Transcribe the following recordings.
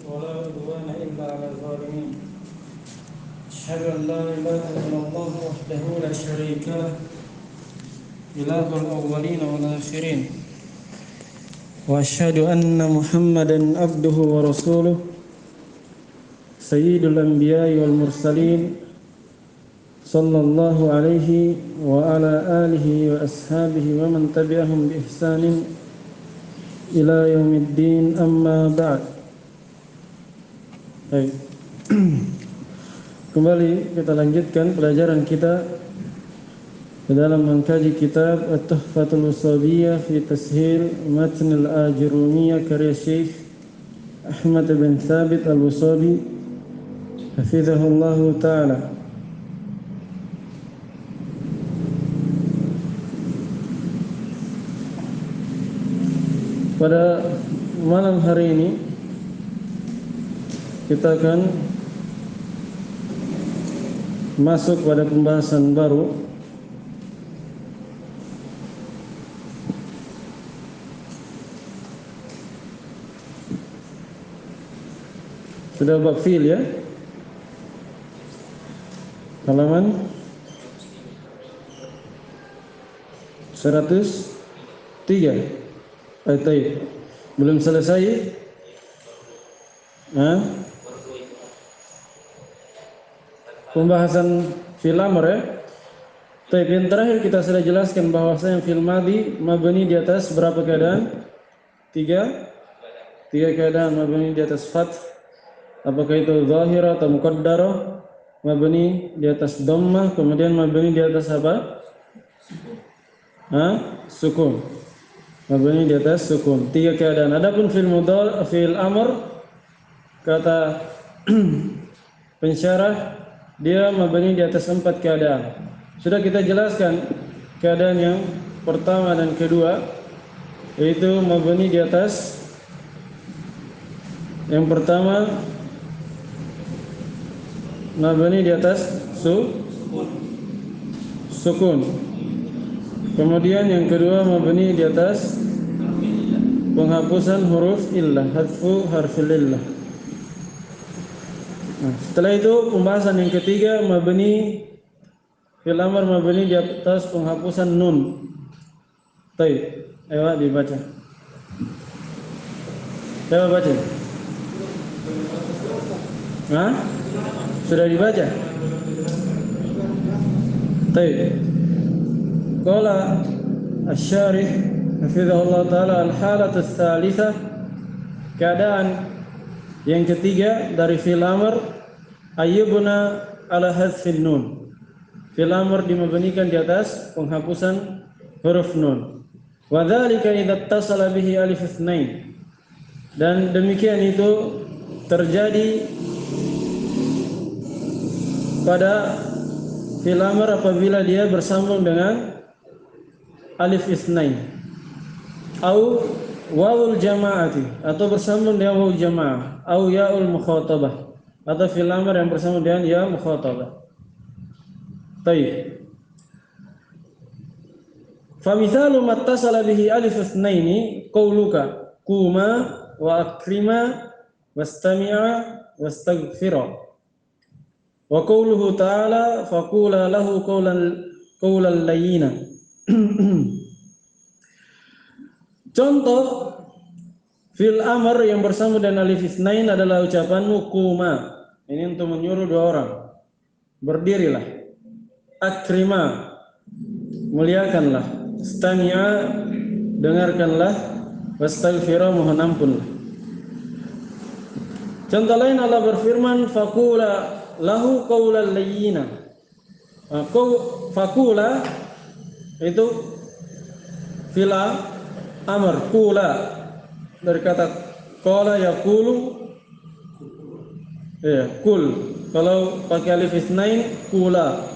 ولا عدوان إلا على الظالمين. أشهد أن لا إله إلا الله وحده لا شريك له إله الأولين والآخرين. وأشهد أن محمدا عبده ورسوله سيد الأنبياء والمرسلين صلى الله عليه وعلى آله وأصحابه ومن تبعهم بإحسان إلى يوم الدين. أما بعد. Baik. Kembali kita lanjutkan pelajaran kita dalam mengkaji kitab At-Tuhfatul Wasatiyah fi Tashil Matn al-Ajrumiyah karya Syekh Ahmad bin Thabit al-Wasabi hafizahullah ta'ala. Pada malam hari ini kita akan masuk pada pembahasan baru sudah bab fi'il ya, halaman 103. Belum selesai. Pembahasan fil amr ya. Yang terakhir kita sudah jelaskan bahwasanya fil madhi mabni di atas berapa keadaan? Tiga keadaan mabni di atas fath. Apakah itu zahirah atau muqaddarah? Mabni di atas dhammah, kemudian mabni di atas apa? Sukun. Mabni di atas sukun. Tiga keadaan. Adapun fil amr kata pensyarah dia mabni di atas 4 keadaan. Sudah kita jelaskan keadaan yang pertama dan kedua, yaitu mabni di atas yang pertama mabni di atas sukun. Kemudian yang kedua mabni di atas penghapusan huruf illah, hadfu harfil illah. Setelah itu pembahasan yang ketiga mabni fil amr mabni di atas penghapusan nun. Baik, ayo dibaca. Coba baca. Sudah dibaca? Baik. Qala asy-syarih hafizahullah taala al-halatu ats-tsalitsah, keadaan yang ketiga dari fil amr ayyubna ala hadfin nun. Fil amr dimabnikan di atas penghapusan huruf nun. Wa dzalika idza ittasala bihi alif itsnain. Dan demikian itu terjadi pada fil amr apabila dia bersambung dengan alif itsnain. Au wawul jama'ati, atau bersambung dengan wawu jamaah, au ya'ul mukhatabah, atau fil amr yang bersambung dengan ya mukhatabah. Baik. Fa mithalu mattasala bihi alif itsnaini qauluka quma wa akrima wastami'a wastaghfira. Wa qauluhu ta'ala faqula lahu qawlan layyina. Contoh fil amr yang bersambung dengan alif itsnain adalah ucapanmu quma. Ini untuk menyuruh dua orang. Berdirilah. Akrima, muliakanlah. Istami'a, dengarkanlah. Wastaghfira, mohon ampunlah. Contoh lain Allah berfirman faqula lahu qawlan layyina. Faqula itu fil amr, qula dari kata qala yaqulu ya qul. Kalau pakai alif itsnain qula.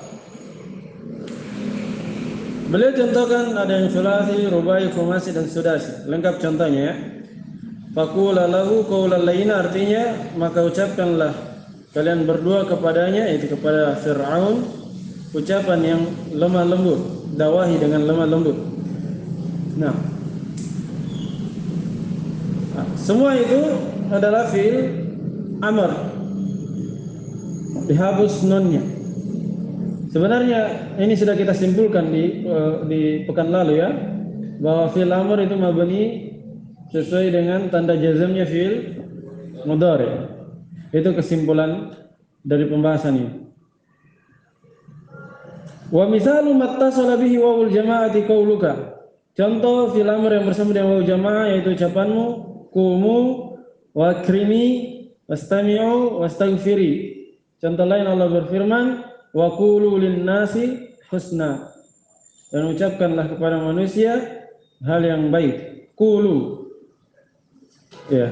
Beliau contohkan ada yang sulasi, rubai, khumasi dan sudasi. Lengkap contohnya ya. Faqula lahu qawlan layyina artinya maka ucapkanlah kalian berdua kepadanya, yaitu kepada Fir'aun, ucapan yang lemah lembut, dawahi dengan lemah lembut. Semua itu adalah fi'il amr, dihapus nunnya. Sebenarnya ini sudah kita simpulkan di pekan lalu ya, bahwa fi'il amr itu mabni sesuai dengan tanda jazmnya fi'il mudhari. Itu kesimpulan dari pembahasan ini. Wa misalu mattasala bihi wawul jama'ati qauluka. Contoh fi'il amr yang bersama dengan wawu jamaah yaitu ucapanmu qumu wa krimi wastami'u wastaghfiri. Contoh lain Allah berfirman wa qulu lin-nasi husna. Dan ucapkanlah kepada manusia hal yang baik. Qulu. Ya.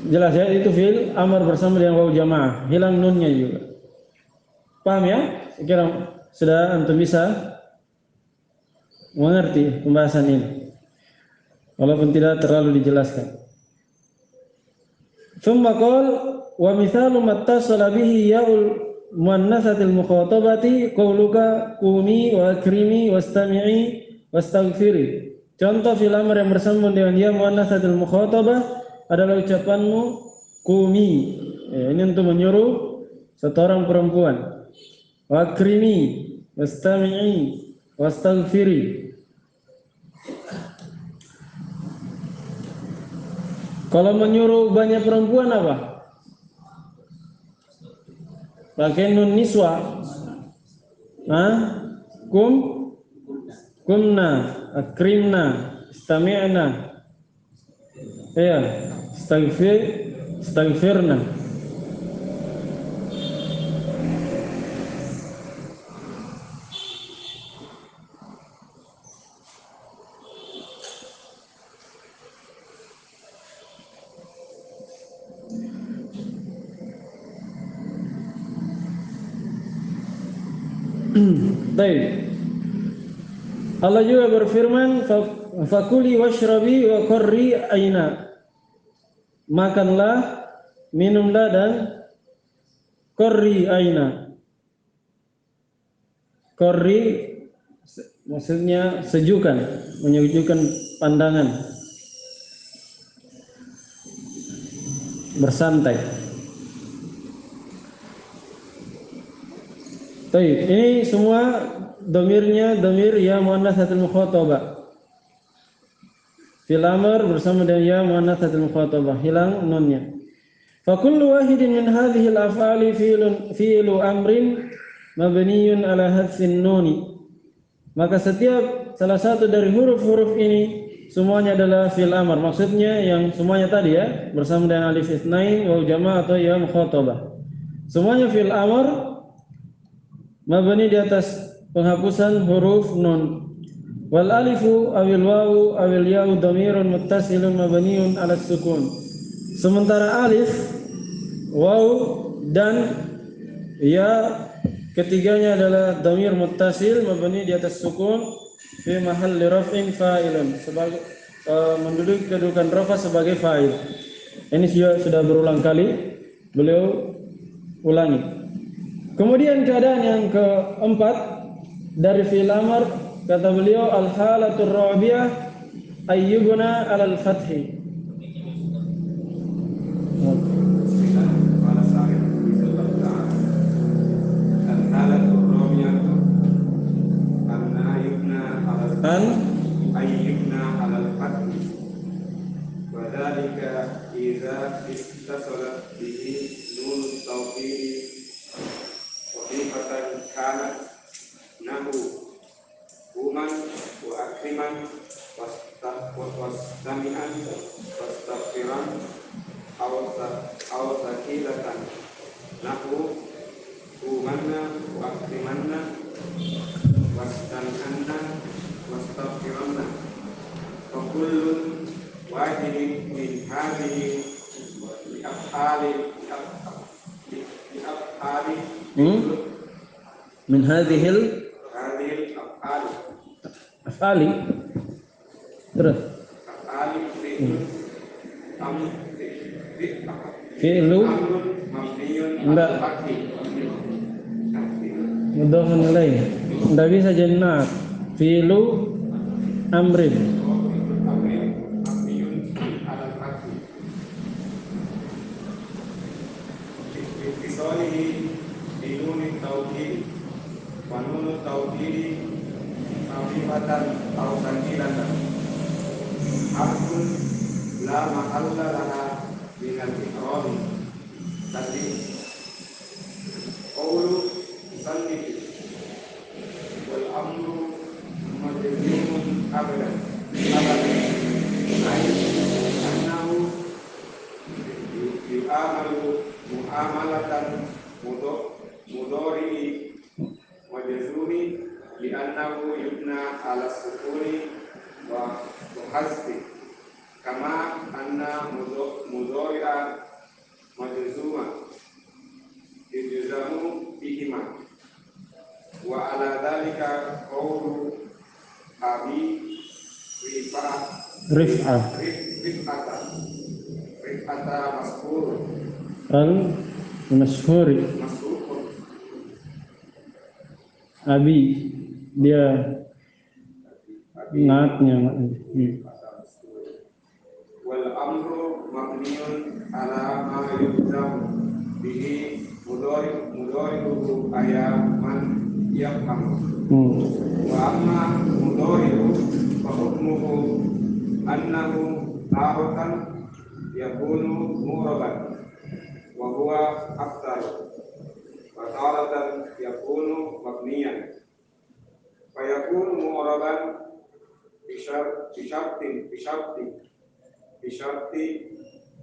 Jelas ya, itu fi'il amr bersama dengan wawu jamaah, hilang nunnya juga. Paham ya? Saya kira sudah antum bisa mengerti pembahasan ini, walaupun tidak terlalu dijelaskan. Tsumma qala wa mithalu mattasala bihi ya'ul muannatsatil mukhatabati qauluka qumi wa akrimi wastami'i wastaghfiri. Contoh fi'il amr yang bersambung dengan ya muannatsatil mukhatabah adalah ucapanmu qumi. Ya, ini untuk menyuruh seorang perempuan. Wa akrimi wastami'i wastaghfiri. Kalau menyuruh banyak perempuan apa? Pakai nun niswa. Kumna, akrimna, istami'na. Ya, istaghfirna. Baik. Allah juga berfirman, fakuli washrabi wa qarri aina. Makanlah, minumlah dan qarri aina. Qarri maksudnya sejukan, menyejukkan pandangan. Bersantai. Baik, ini semua dhamirnya dhamir ya muannatsatul mukhatabah. Fi'il amr bersama dengan ya muannatsatul mukhatabah, hilang nunnya. Fa kullu wahidin min hadhihi al-af'ali fi'lu amrin mabniyun ala hadfin nuni. Maka setiap salah satu dari huruf-huruf ini semuanya adalah fi'il amr. Maksudnya yang semuanya tadi ya, bersama dengan alif itsnain, wawu jamaah atau ya mukhatabah. Semuanya fi'il amr mabni di atas penghapusan huruf nun. Wal alifu awil wawu awil ya'u dhamirun muttasilun mabniun 'ala sukun. Sementara alif, wawu dan ya ketiganya adalah dhamir muttasil mabni di atas sukun fi mahalli raf'in fa'ilun, sebagai menduduki kedudukan rafa sebagai fa'il. Ini sudah berulang kali beliau ulangi. Kemudian keadaan yang keempat dari fi'il amr, kata beliau al-halatur rabi'ah ayyubna 'alal fathi. ayyubna 'alal fathi wa dzalika idza ittasalat bihi nun tawqid wafatan kanat nahu uman wa akriman wastami'an wastaghfiran aw zakilatan nahu umanna wa akrimanna wastami'anna wastaghfiranna wa kullun wahidin min hadhihi min hadhil af'ali terus fi'lu enggak mudhafun ilaih, enggak bisa jannat fi'lu amrin. watisalihi binuni tauhid wa nunu tauhid khafifatan aw sakilatan harfun la mahalla laha minal ikrami tadi qawlu musannif wal amru majzumun abadan ay annahu yu'amalu mu'amalatan mudhari majzumi li'annahu yubna ala sukuni wa hasbi kama anna mudhari'a majzuma yujzamu bihima wa ala dhalika qawlu abi rif'ata mas'ul al-masyhuri abi dia naatnya wal amru mabniun ala ma yujzam bihi mudhari'uhu ayaman yafham wa amma mudhari'u fa hukmuhu annahu taratan yakunu mu'raban wa huwa afdal wa taratan yakunu mabniyan fa yakunu mu'raban bi syarti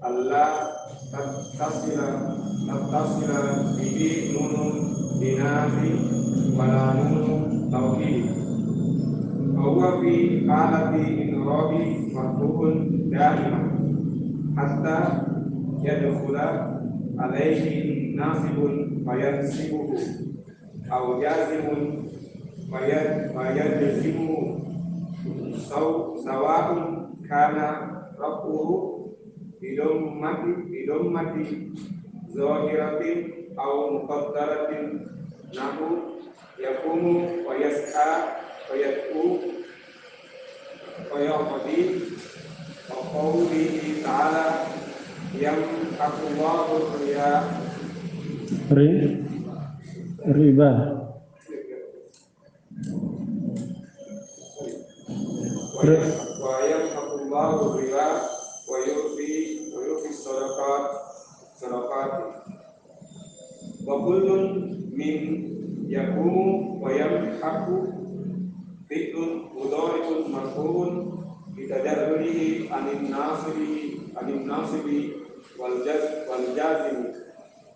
Allah tattasila bihi nunun binafi wala nunun tauhid wa huwa fi halati inrabi marfu'un da'iman hatta yadkhula alaihi nasibun fayansibuhu aw jazimun fayajzimuhu sawa'un kana rafuhu bidommati zahiratin aw muqaddaratin nahu yakumu wa yas'a wa yad'u wa yaqdi wa qawlihi ta'ala yamhaqullahu riba wa yamhaqullahu riba wa yurfi sadaqat wa kullun min yakumu wa yamhaqu fi'lun mudhari'un marfu'un bitajarrudihi anin nasibi wal jazim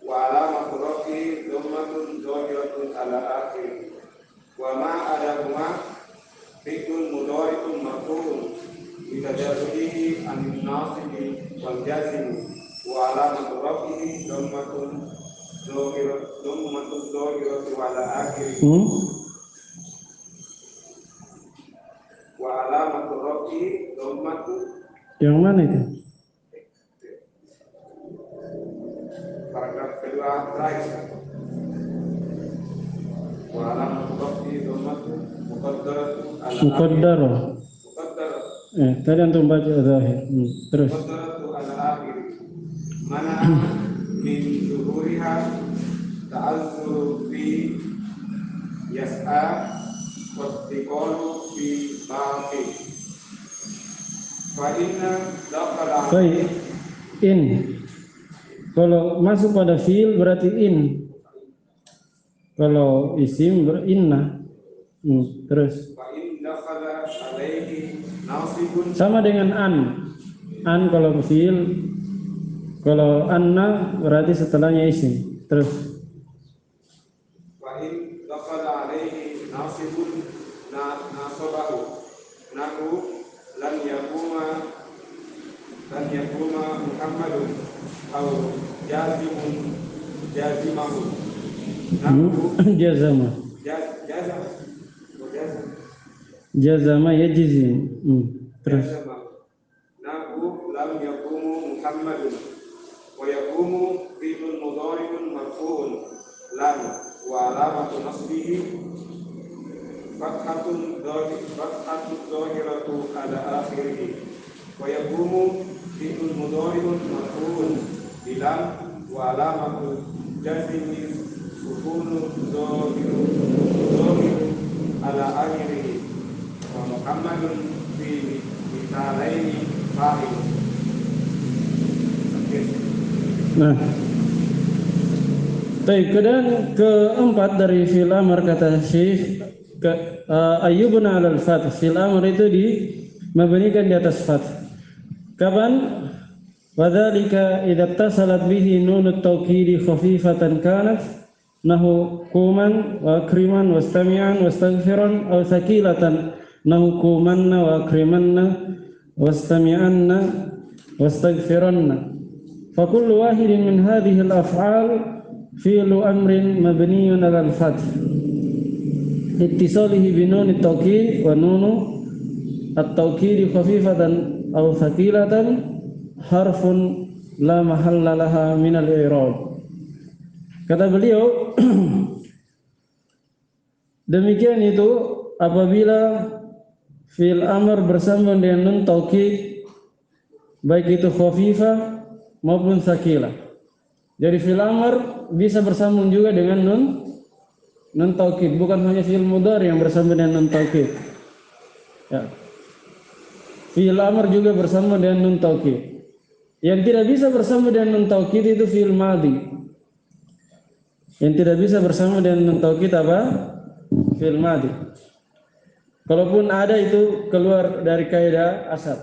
wa alamatu rafi dhammatun zahiratun ala akhir wa ma adahuma fi'lun mudhari'un marfu'un bitajarrudihi anin nasibi wal jazim wa alamatu rafi dhammatun zahiratun ala akhir wa alamatu rafi dhammatun. Yang mana itu? Paragraf kedua terakhir. Wa alamatu rafi dhammatun muqaddaratun ala Muqaddarah. Tadi antum baca zahir. Terus. Muqaddaratu ala akhir. Mana min zuhuriha ta'azzuru fi yas'a wa tiqalu fi baqi. Fa inna dakhala in. Kalau masuk pada fiil berarti in. Kalau isim berinna. Terus. Fa in dakhala alaihi nasibun Sama dengan an. An kalau fiil, kalau anna berarti setelahnya isim. Terus. Wa in dakhala alaihi nasibun nasabahu nahu lan yakuma Muhammadun aw jazimahu nahu jazama yajzim. Terus. Nahu lam yakumu Muhammadun wa yakumu fi'lun mudhari'un marfu'un lam wa alamatu nasbihi fathatun dhahiratu ala akhirih wa yakumu fi'lun mudhari'un marfu'un bilam wa alamatu jazmi sukunu dhahiru ala akhirih wa Muhammadun fi mitalaini fa'il. Nah, baik, kemudian keempat dari fil amr kata Syekh ayyubuna alal fath. Fil amr itu mabnikan di atas fath. Kapan? Wadzalika idza tasalat bihi nunut tawkidi khafifatan kanat nahu kuman wa akriman wastami'an wastaghfiran aw thaqilatan nahu kumanna wa akrimanna wastami'anna wastaghfiranna. Fa kullu wahidin min hadhihi al-af'al fi'lu amrin mabniyyun 'ala al-fath ittisalihi bi nun at-tawkid wa nunu at-tawkid khafifatan aw thaqilatan harfun la mahalla laha min al-i'rab. Kata beliau demikian itu apabila fi'il amr bersambung dengan nun taukid baik itu khafifah maupun sakilah. Jadi fi'il amr bisa bersambung juga dengan nun taukid, bukan hanya fi'il mudhari yang bersambung dengan nun taukid. Ya. Fi'il amr juga bersambung dengan nun taukid. Yang tidak bisa bersambung dengan nun taukid itu fi'il madhi. Yang tidak bisa bersambung dengan nun taukid apa? Fi'il madhi. Kalaupun ada itu keluar dari kaidah asal.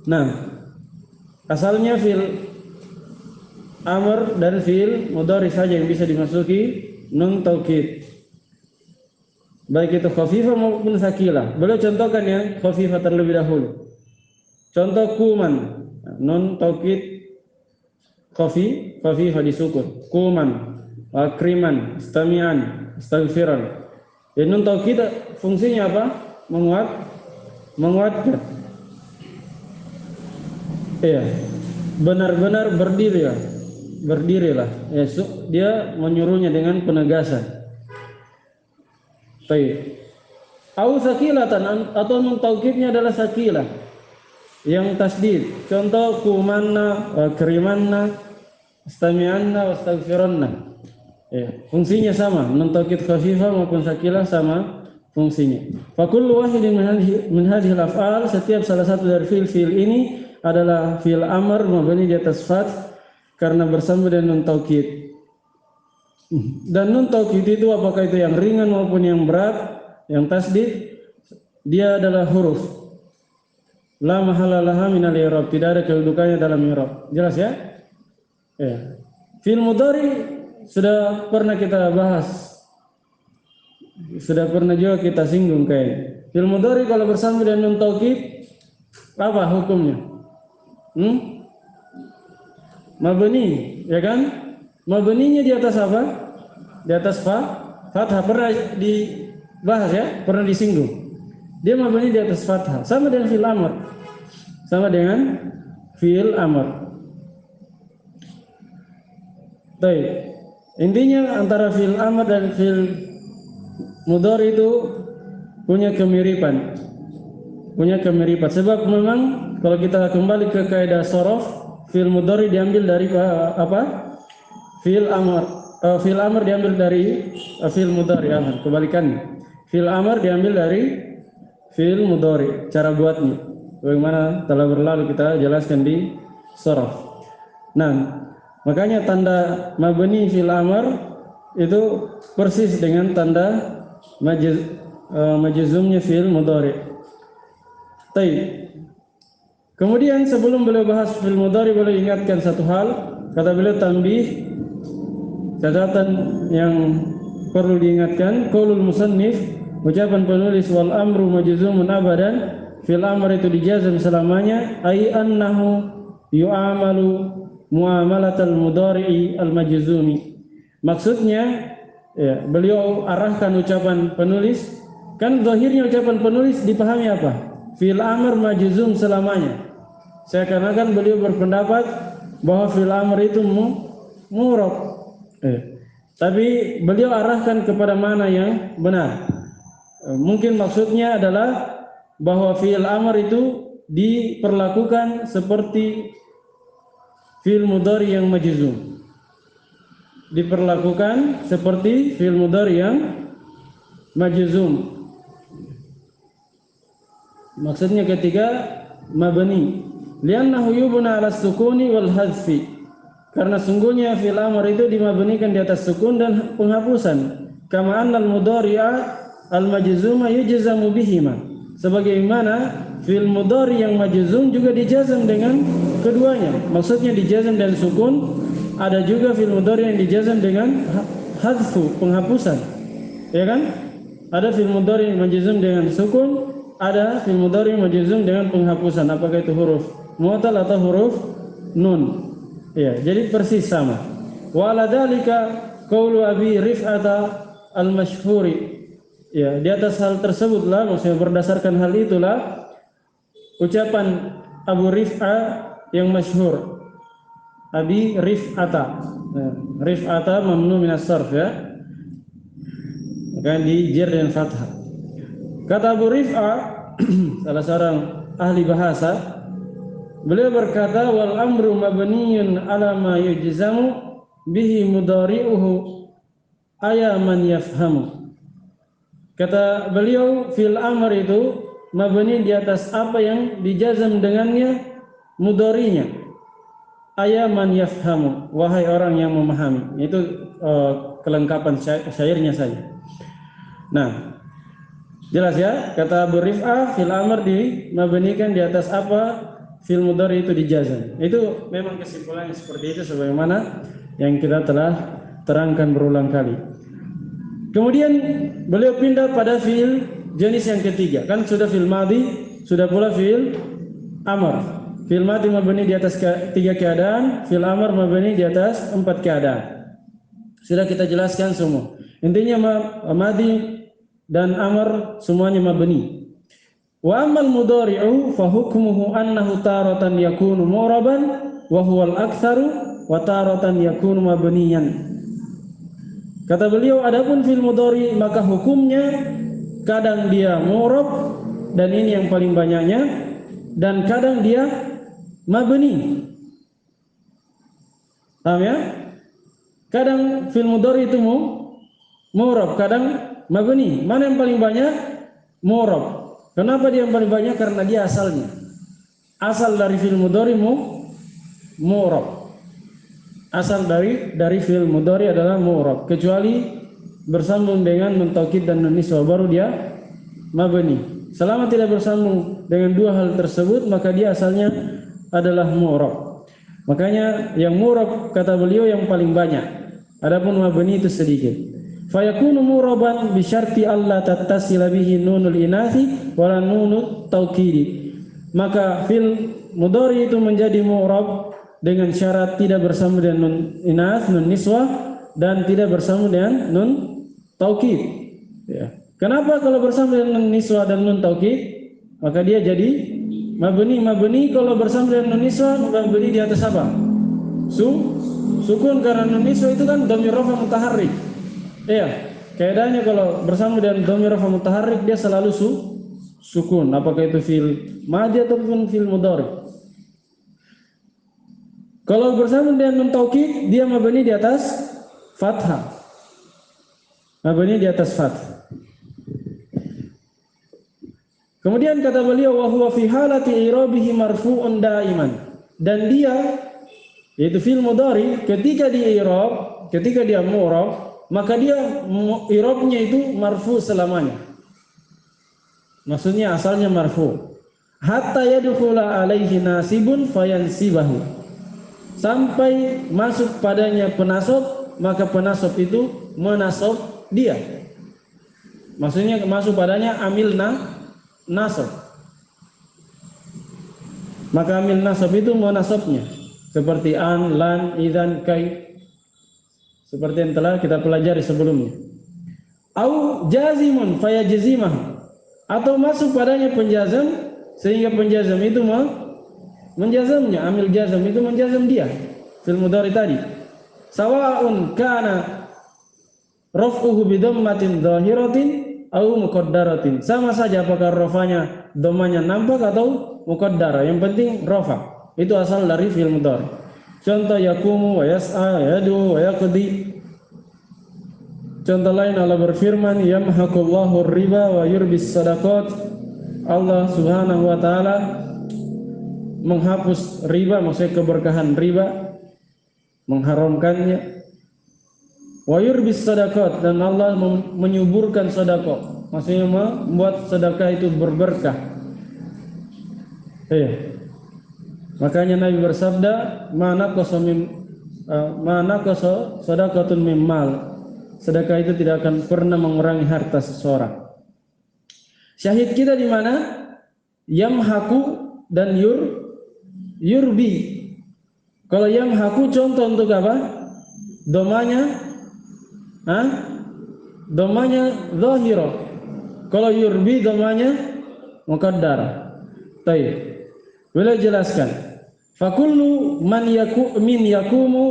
Nah, asalnya fi'il amr dan fi'il mudhari saja yang bisa dimasuki nun taukid. Baik itu khafifah maupun sakilah. Beliau contohkan ya khafifah terlebih dahulu. Contoh kuman, nun taukid khafifah disukun. Kuman, akriman, istami'an, astaghfiran. Ya, nun taukid fungsinya apa? Menguatkan. Iya. Benar-benar berdirilah. Ya, dia menyuruhnya dengan penegasan. Baik. Au sakilatan atau nun taukidnya adalah sakilah yang tasdid. Contoh kumanna wa karimanna istami'anna wastaghfiranna. Ya, fungsinya sama, nun taukid khafifah maupun sakilah sama fungsinya. Fa kullu wahidin min hadhihi al-af'al, setiap salah satu dari fi'il ini adalah fi'il amr mabni di atas fath karena bersambung dengan nun taukid. Dan nun taukid itu apakah itu yang ringan maupun yang berat, yang tasdid, dia adalah huruf la mahala laha minal i'rab, tidak ada kedudukannya dalam i'rab. Jelas ya? Ya. Fi'il mudhari sudah pernah kita bahas. Sudah pernah juga kita singgung kayaknya. Fi'il mudhari kalau bersambung dengan nun taukid apa hukumnya? Mabni, ya kan? Mabninya di atas apa? Di atas fathah. Pernah dibahas ya? Pernah disinggung. Dia mabni di atas fathah. Sama dengan fi'il amr. Sama dengan fi'il amr. Baik. Intinya antara fi'il amr dan fi'il mudhari itu punya kemiripan. Sebab memang kalau kita kembali ke kaidah shorof, fi'il mudhari diambil dari apa? Fi'il amr. Fi'il amr diambil dari fi'il mudhari. Kebalikannya. Fi'il amr diambil dari fi'il mudhari. Cara buatnya bagaimana telah berlalu kita jelaskan di shorof. Nah, makanya tanda mabni fi'il amr itu persis dengan tanda majzumnya fi'il mudhari. Baik. Kemudian sebelum beliau bahas fi'il mudhari, beliau ingatkan satu hal. Kata beliau tanbih, catatan yang perlu diingatkan, qaulul musannif, ucapan penulis, wal amru majzumun abadan, fi'il amr itu dijazam selamanya, ai annahu yu'amalu muamalatal mudhari'i al majzumi. Maksudnya ya, beliau arahkan ucapan penulis, kan zahirnya ucapan penulis dipahami apa? Fi'il amr majzum selamanya. Seakan-akan beliau berpendapat bahwa fi'il amr itu murad. Tapi beliau arahkan kepada mana yang benar. Mungkin maksudnya adalah bahwa fi'il amr itu diperlakukan seperti fi'il mudhari yang majzum. diperlakukan seperti fi'il mudhari yang majzum. Maksudnya ketika mabni, li'annahu yubna 'ala sukuni wal hadfi. Karena sungguhnya fi'il amr itu dimabnikan di atas sukun dan penghapusan. Kama annal mudhari'a al majzuma yujzamu bihima. Sebagaimana fi'il mudhari yang majzum juga dijazam dengan keduanya. Maksudnya dijazam dan sukun. Ada juga fi'il mudhari yang dijazam dengan hadfu, penghapusan. Ya kan? Ada fi'il mudhari yang majzum dengan sukun, ada fi'il mudhari majzum dengan penghapusan. Apakah itu huruf mu'tal atau huruf nun? Ya, jadi persis sama. Wa ala dzalika qaulu Abi Rif'ata al-Mashhuri. Ya, di atas hal tersebutlah, maksudnya berdasarkan hal itulah ucapan Abu Rif'a yang masyhur. Abi Rif'ata. Nah, Rif'ata mamnu min as-sarf ya. Maka di jar dan fathah. Kata Abu Rif'a, salah seorang ahli bahasa, beliau berkata, wal amru mabniyun ala ma yujzamu bihi mudhari'uhu ayaman yafhamu. Kata beliau, fil amr itu mabni di atas apa yang dijazam dengannya mudhari'nya. Ayaman yafhamu, wahai orang yang memahami. Itu kelengkapan syairnya saja. Nah, jelas ya, kata Abu Rif'ah fil amr dimabnikan di atas apa fil mudhari itu dijazam. Itu memang kesimpulannya seperti itu sebagaimana yang kita telah terangkan berulang kali. Kemudian beliau pindah pada fiil jenis yang ketiga. Kan sudah fiil madhi, sudah pula fiil amr. Fiil madhi mabni di atas 3 keadaan, fiil amr mabni di atas 4 keadaan. Sudah kita jelaskan semua. Intinya madhi dan amr semuanya mabni. Wa ammal mudhari'u fa hukmuhu annahu taratan yakunu mu'raban wa huwa al-aktsaru wa taratan yakunu mabniyan. Kata beliau, adapun fi'il mudhari maka hukumnya kadang dia mu'rab dan ini yang paling banyaknya, dan kadang dia mabni. Paham ya? Kadang fi'il mudhari itu mu'rab, kadang mabni. Mana yang paling banyak? Mu'rab. Kenapa dia yang paling banyak? Karena dia asalnya. Asal dari fi'il mudhari mu'rab. Asal dari fi'il mudhari adalah mu'rab, kecuali bersambung dengan nun taukid dan nun niswa baru dia mabni. Selama tidak bersambung dengan dua hal tersebut maka dia asalnya adalah mu'rab. Makanya yang mu'rab kata beliau yang paling banyak. Adapun mabni itu sedikit. Fayakunu muraban bi syarti alla tattasila bihi nunul inathi wala nunut taukidi. Maka fil mudhari itu menjadi mu'rab dengan syarat tidak bersama dengan nun inath, nun niswah, dan tidak bersama dengan nun taukid. Ya. Kenapa kalau bersama dengan nun niswah dan nun taukid maka dia jadi mabni? Mabni kalau bersama dengan nun niswah mabni di atas apa? Sukun, karena nun niswah itu kan dhamir rafa mutaharrik. Iya, keadaannya kalau bersama dengan dhamir rafa mutaharrik dia selalu sukun, apakah itu fi'il madhi ataupun fi'il mudhari. Kalau bersama dengan nun taukid dia mabni di atas fathah. Mabni di atas fathah. Kemudian kata beliau, wa huwa fi halati i'rabihi marfu'un daiman. Dan dia yaitu fi'il mudhari ketika di i'rab, ketika dia mu'rab, maka dia i'rabnya itu marfu selamanya. Maksudnya asalnya marfu. Hatta yadkhula alaihi nasibun fayansibahu. Sampai masuk padanya penasab, maka penasab itu menasab dia. Maksudnya masuk padanya amil nasab. Maka amil nasab itu menasabnya. Seperti an, lan, idzan, kai. Seperti yang telah kita pelajari sebelumnya. Au jazimun fayajzimah. Atau masuk padanya penjazam sehingga penjazam itu menjazamnya, amil jazam itu menjazam dia fil mudhari tadi. Sawa'un kana raf'uhu bi dhammatin dhahiratin au muqaddaratin. Sama saja apakah rafanya dhammanya nampak atau muqaddara. Yang penting rafa. Itu asal dari fi'il mudhari. Contoh yakumu wa yas'a, yadu wa yaqdi. Contoh lain Allah berfirman, yamhaqullahu riba wa yurbis sadaqat. Allah Subhanahu wa taala menghapus riba, maksudnya keberkahan riba, mengharamkannya. Wa yurbis sadaqat, dan Allah menyuburkan sedekah, maksudnya membuat sedekah itu berberkah. Makanya Nabi bersabda, mana qasa sadaqatun min mal. Sedekah itu tidak akan pernah mengurangi harta seseorang. Syahid kita di mana? Yamhaku dan yurbi. Kalau yamhaku contoh untuk apa? Domanya zahira. Kalau yurbi domanya muqaddar. Baik. Beliau jelaskan. Fakullu man yakumu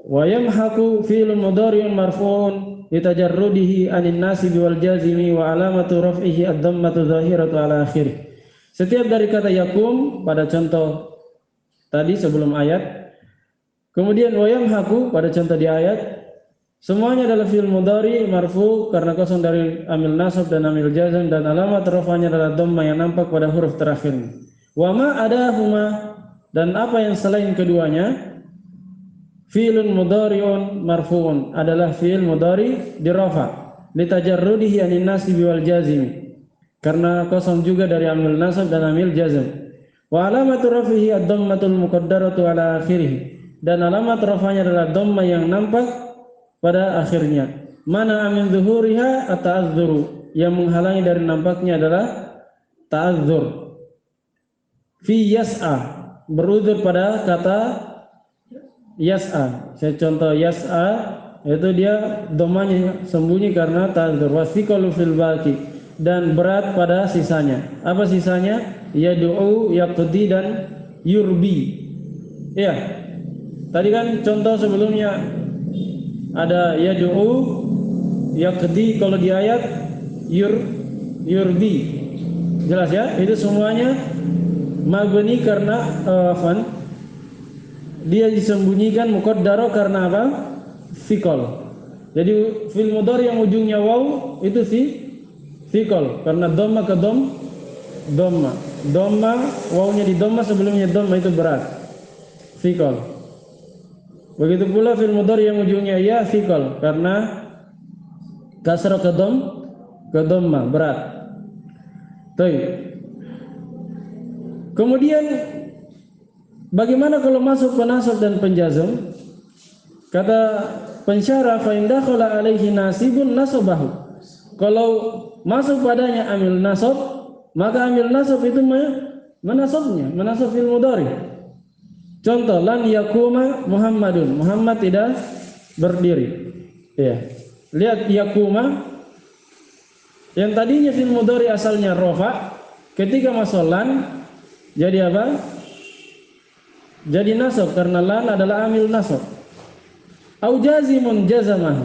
wa yamhaku fi'lun mudhari'un marfu'un litajarrudihi anin nasibi wal jazimi wa alamatu raf'ihi ad-dhammatu zahiratu ala akhirih. Setiap dari kata yakum pada contoh tadi sebelum ayat, kemudian wa yamhaku pada contoh di ayat, semuanya adalah fi'il mudhari marfu karena kosong dari amil nasab dan amil jazm, dan alamat rafa'nya adalah dhamma yang nampak pada huruf terakhir. Wa ma adahuma, dan apa yang selain keduanya, fi'lun mudhari'un marfu'un adalah fi'il mudhari dirafa litajarrudihi anin nasibi wal jazim, karena kosong juga dari amil nasab dan amil jazm. Wa alamatu rafihi ad-dhammatul muqaddaratu ala akhirih, dan alamat rafanya adalah dhamma yang nampak pada akhirnya. Mana amin zuhuriha at-ta'azzuru, yang menghalangi dari nampaknya adalah ta'azzur. Fi yas'a, berudzur pada kata yas'a. Saya contoh yas'a, yaitu dia domanya sembunyi karena ta'azzur. Wasiqalu fil baqi, dan berat pada sisanya. Apa sisanya? Yad'u, yaqdi, dan yurbi. Ya. Tadi kan contoh sebelumnya ada yad'u, yaqdi, kalau di ayat yurbi. Jelas ya? Itu semuanya mabni karena dia disembunyikan, muqaddaro karena apa? Fiqol. Jadi fil mudhari yang ujungnya waw itu fiqol karena dhamma ke dhamma. Dhamma, wawnya di dhamma, sebelumnya dhamma, itu berat. Fiqol. Begitu pula fil mudhari yang ujungnya ya fiqol karena kasrah ke dhamma, berat. Baik. Kemudian bagaimana kalau masuk penasab dan penjazm? Kata pensyarah, fa in dakhala alaihi nasibun nasabahu. Kalau masuk padanya amil nasab, maka amil nasab itu menasabnya, menasab fil mudhari. Contoh, lan yakuma Muhammadun, Muhammad tidak berdiri. Ya. Lihat yakuma yang tadinya fil mudhari asalnya rafa, ketika masuk lan jadi apa? Jadi nasab karena lan adalah amil nasab. Au jazimun jazamah,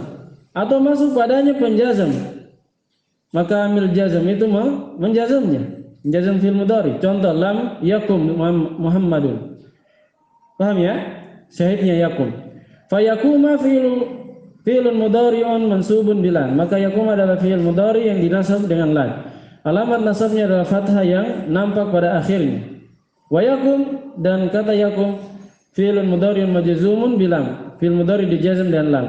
atau masuk padanya penjazam, maka amil jazam itu menjazamnya, menjazam fil mudhari. Contoh, lam yakum Muhammadun. Paham ya? Syahidnya yakum. Fa yakuma fi'lun mudhari'un mansubun bilan, maka yakum adalah fi'il mudhari yang dinasab dengan lan. Alamat nasabnya adalah fathah yang nampak pada akhirnya. Wa yakum, dan kata yakum fi'lun mudhari'un majzumun bilam, fi'il mudhari dijazm dan lam.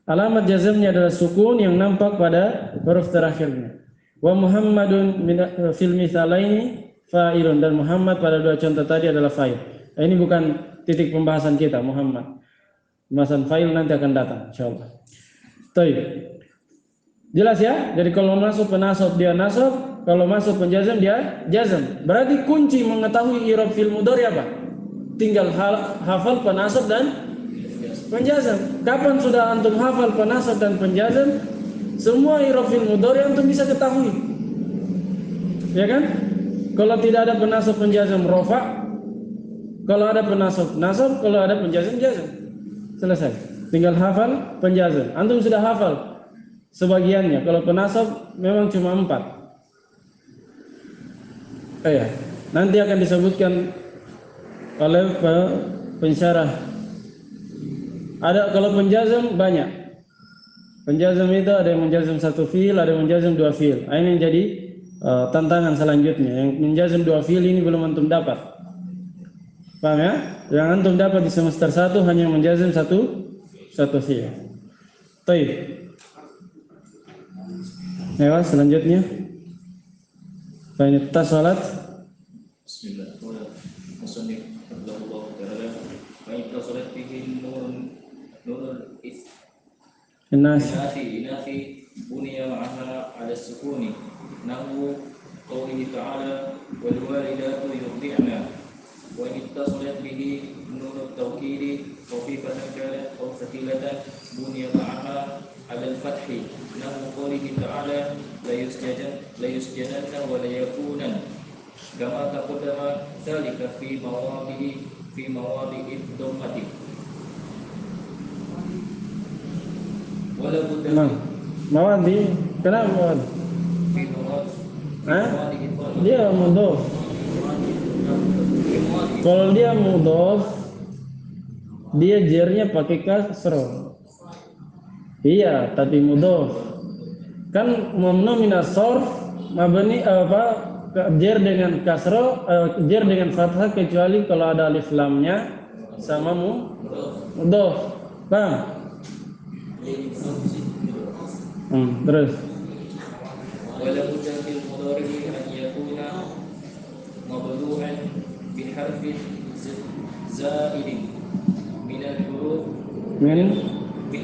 Alamat jazmnya adalah sukun yang nampak pada huruf terakhirnya. Wa Muhammadun fil mithalaini fa'ilun, dan Muhammad pada dua contoh tadi adalah fa'il. Ini bukan titik pembahasan kita Muhammad. Pembahasan fa'il nanti akan datang insyaallah. Baik. Jelas ya? Jadi kalau masuk penasab dia nasab, kalau masuk penjazam dia jazam. Berarti kunci mengetahui i'rab fil mudhari apa? Tinggal hafal penasab dan penjazam. Kapan sudah antum hafal penasab dan penjazam, semua i'rab fil mudhari antum bisa ketahui. Ya kan? Kalau tidak ada penasab penjazam rafa, kalau ada penasab nasab, kalau ada penjazam jazam. Selesai. Tinggal hafal penjazam. Antum sudah hafal sebagiannya. Kalau penasab memang cuma 4. Nanti akan disebutkan oleh pensyarah. Ada kalau penjazam banyak. Penjazam itu ada yang menjazam satu fiil, ada yang menjazam dua fiil. Ini yang jadi tantangan selanjutnya. Yang menjazam dua fiil ini belum antum dapat. Paham ya? Yang antum dapat di semester 1 hanya menjazam satu fiil. Baik. Ya, selanjutnya. Baik, salat. Bismillahirrahmanirrahim. Musannif rahimahullah taala wa ittasalat bihi nunul Nas. inafi bunya ma'aha ala sukuni nahu qawlihi ta'ala wal walidatu yurdi'na wa ittasalat bihi nunut tawkidi khafifatan kanat aw thaqilatan bunya ma'aha ala al-fathi nahu qawlihi ta'ala la yusjananna wa la yakunan kama taqaddama dzalika fi mawadi'i dhammati wala budda Nah, mawadi. Kenapa mawadi? fi mawadi'i Dia mudhof. Kalau dia mudhof, dia jernya pakai kasroh. Iya, tapi mudhof. Kan mamnu minas sarf mabni jer dengan kasroh, jer dengan fathah kecuali kalau ada alif lamnya sama mudhof. Paham? Terus. wala budda fil mudhari an yakuna mabdu'an bi harfin zaidin min al-huruf Min min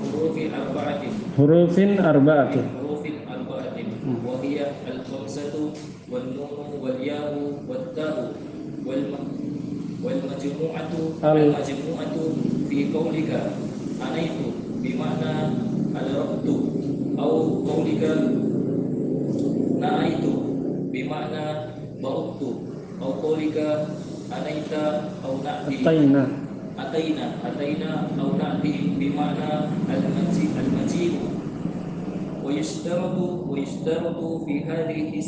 hurufi arba'atin hurufin arba'atin. wa hiya al-khamsatu wan nunu wal ya'u wat ta'u wal majmu'atu fi qawlika anaitu bima'na al-rabtu au qawlika na'aitu bima'na ba'udtu au qawlika anaita au na'ti ataina au na'ti bima'na al-maji'u wa yashtaratu fi hadhihi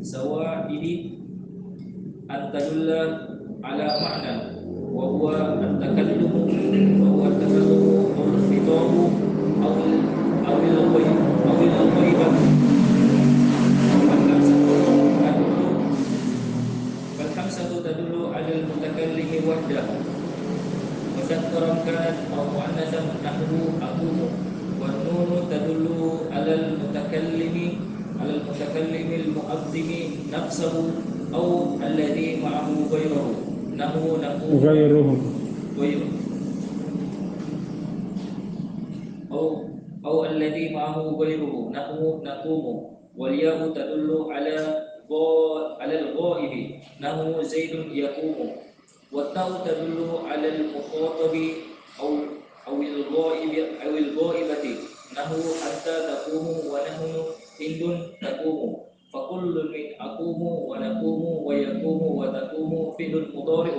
sawa'idi an tadulla ala ma'na wa huwa at-takallumu aw al-khitabu aw al-ghaiba fal-khamsatu tadullu ala al-mutakallimi wahdah mudhakkaran kanat aw mu'annatsan nahwu aqumu wan nunu tadullu ala al-mutakallimi al-mu'azzimi nafsahu aw alladhi ma'ahu ghayruhu nahwu Ghairuhum. أو الذي معه غيره نحو نقوم والياء تدل على الغائب نحو زيد يقوم والتاء تدل على المخاطب أو الغائبة نحو أنت تقوم ونحن هند تقوم فكل من أقوم ونقوم ويقوم وتقوم فعل مضارع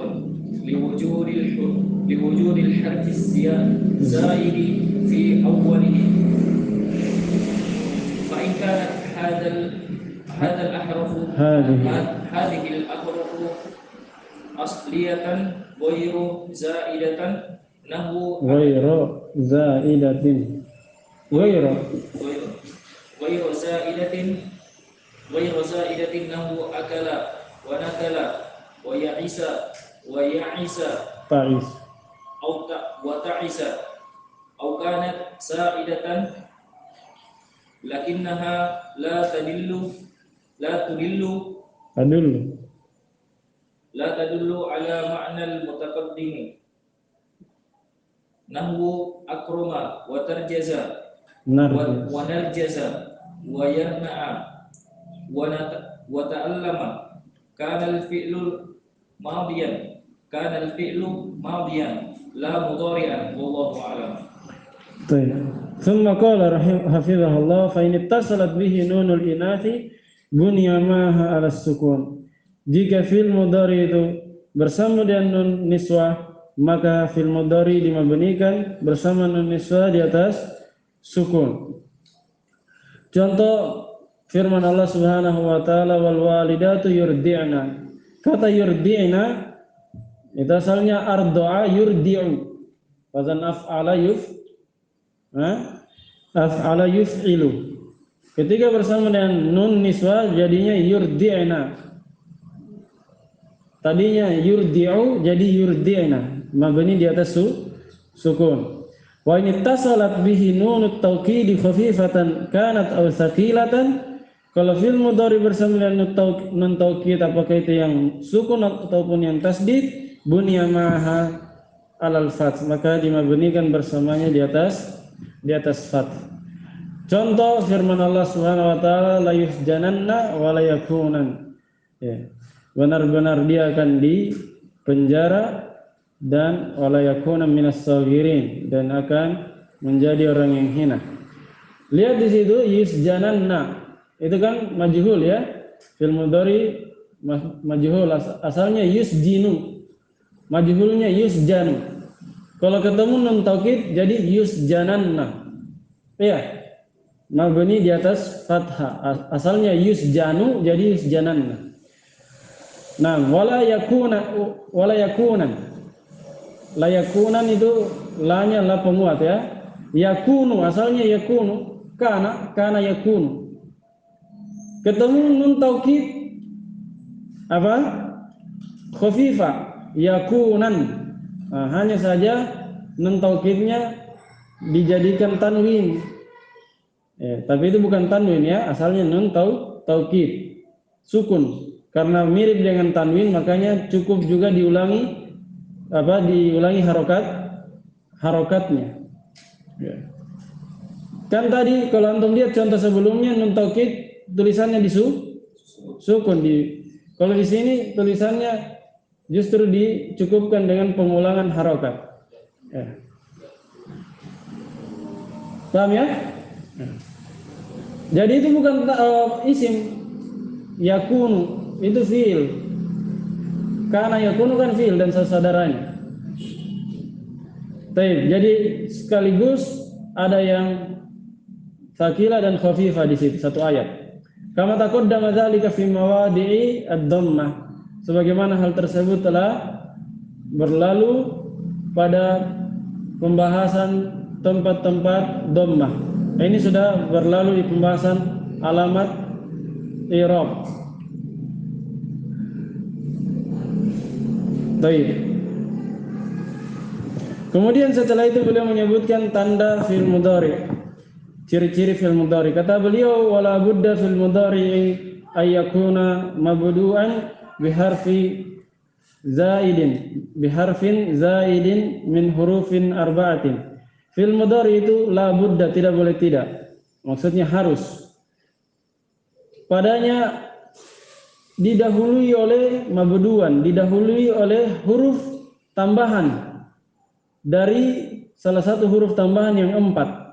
لوجود الحرف الزائد في أوله فإن كانت هذه الأحرف أصلية غير زائدة نحو غير زائدة غير زائدة نحو أكل ونكل ويعيس Ta'is. وتعس أو كانت سائدة لكنها لا تدل على معنى المتقدم نحو أكرم وترجز ونرجز ويرنع وتألم كان الفعل ماضيا لا مضارعا والله أعلم. طيب. ثم قال حفظه الله فإن اتصلت به نون الإناث بني معها على السكون. Jika fi'il mudhari itu bersama dengan nun niswah, maka fi'il mudhari dimabnikan bersama nun niswah di atas sukun. Contoh firman Allah Subhanahu wa taala wal walidatu yurdi'na. Kata yurdi'na itu asalnya ardoa yurdi'u. wazan af'ala yuf'ilu. Ketika bersama dengan nun niswa jadinya yurdi'na. Tadinya yurdi'u jadi yurdi'na, mabni di atas sukun. Wa in ittasalat bihi nunut tawkid khafifatan kanat aw thaqilatan. Kalau fi'il mudhari bersama dengan nun taukid, apakah itu yang sukun ataupun yang tasdid, bunya ma'aha alal fath, maka dimabnikan bersamanya di atas fath. Contoh firman Allah Subhanahu wa taala, la yusjananna wa la yakunan. Ya. Benar-benar dia akan dipenjara dan wala yakuna minas sagirin, dan akan menjadi orang yang hina. Lihat di situ yusjananna. Itu kan majhul ya. Fil mudhari majhul, asalnya yusjinu. Majhulnya yusjanu. Kalau ketemu nun taukid jadi yusjananna. Iya. Mabni di atas fathah. Asalnya yusjanu jadi yusjananna. Nah, wala yakunan. La yakunan itu lanya la penguat ya. Yakunu asalnya yakunu, kana yakunu. Ketemu nun taukid apa? Khafifa, yakunan. Nah, hanya saja nun taukidnya dijadikan tanwin. Tapi itu bukan tanwin ya, asalnya nun taukid. Sukun. Karena mirip dengan tanwin makanya cukup juga diulangi harokatnya. Ya. Kan tadi kalau antum lihat contoh sebelumnya nun taukid tulisannya di sukun, kalau di sini tulisannya justru dicukupkan dengan pengulangan harokat. Ya. Paham ya? Jadi itu bukan isim. Yakunu itu fiil. Karena yakunu kan fiil dan saudaranya. Jadi sekaligus ada yang sakila dan khafifah di situ satu ayat. Kama taqaddama dzalika fi mawadi'i ad-dhammah. Sebagaimana hal tersebut telah berlalu pada pembahasan tempat-tempat dhammah. Ini sudah berlalu di pembahasan alamat i'rab. Baik. Kemudian setelah itu beliau menyebutkan tanda fi'il mudhari. Ciri-ciri fi'il mudhari. Kata beliau wala budda fil mudhari ay yakuna mabdu'an biharfin zaidin min hurufin arba'atin. Fi'il mudhari itu la budda, tidak boleh tidak. Maksudnya harus. Padanya didahului oleh mabdu'an, didahului oleh huruf tambahan dari salah satu huruf tambahan yang 4.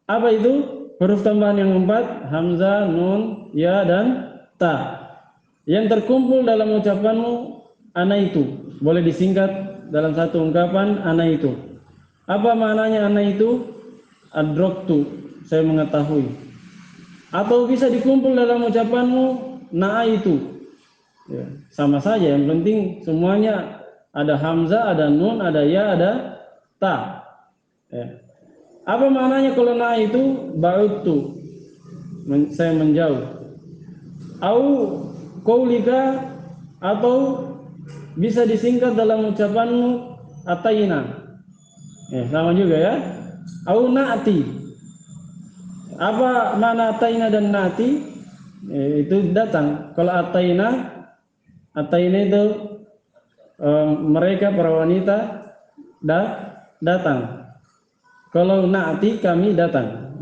Apa itu? Huruf tambahan yang 4, hamzah, nun, ya, dan ta. Yang terkumpul dalam ucapanmu ana itu. Boleh disingkat dalam satu ungkapan ana itu. Apa maknanya ana itu? Adraktu, saya mengetahui. Atau bisa dikumpul dalam ucapanmu na'a itu. Ya, sama saja, yang penting semuanya ada hamzah, ada nun, ada ya, ada ta. Ya. Apa maknanya kalau na'a itu? Ba'udtu, saya menjauh. Au qaulika, atau bisa disingkat dalam ucapanmu ataina. Ya, sama juga ya. Au na'ti. Apa makna ataina dan na'ti? Itu datang. Kalau ataina itu mereka para wanita datang. Kalau na'ti kami datang.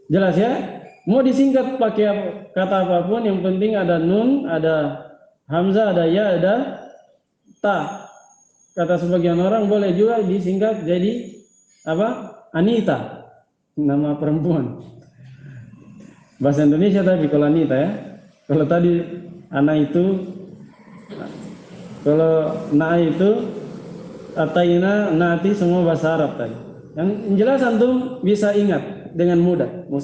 Jelas ya? Mau disingkat pakai kata apapun, yang penting ada nun, ada hamzah, ada ya, ada ta. Kata sebagian orang boleh juga disingkat jadi apa? Anita, nama perempuan. Bahasa Indonesia tapi kalau Anita ya. Kalau tadi ana itu, kalau na itu, ataina, nati, semua bahasa Arab tadi. Yang jelas antum bisa ingat dengan mudah. Mau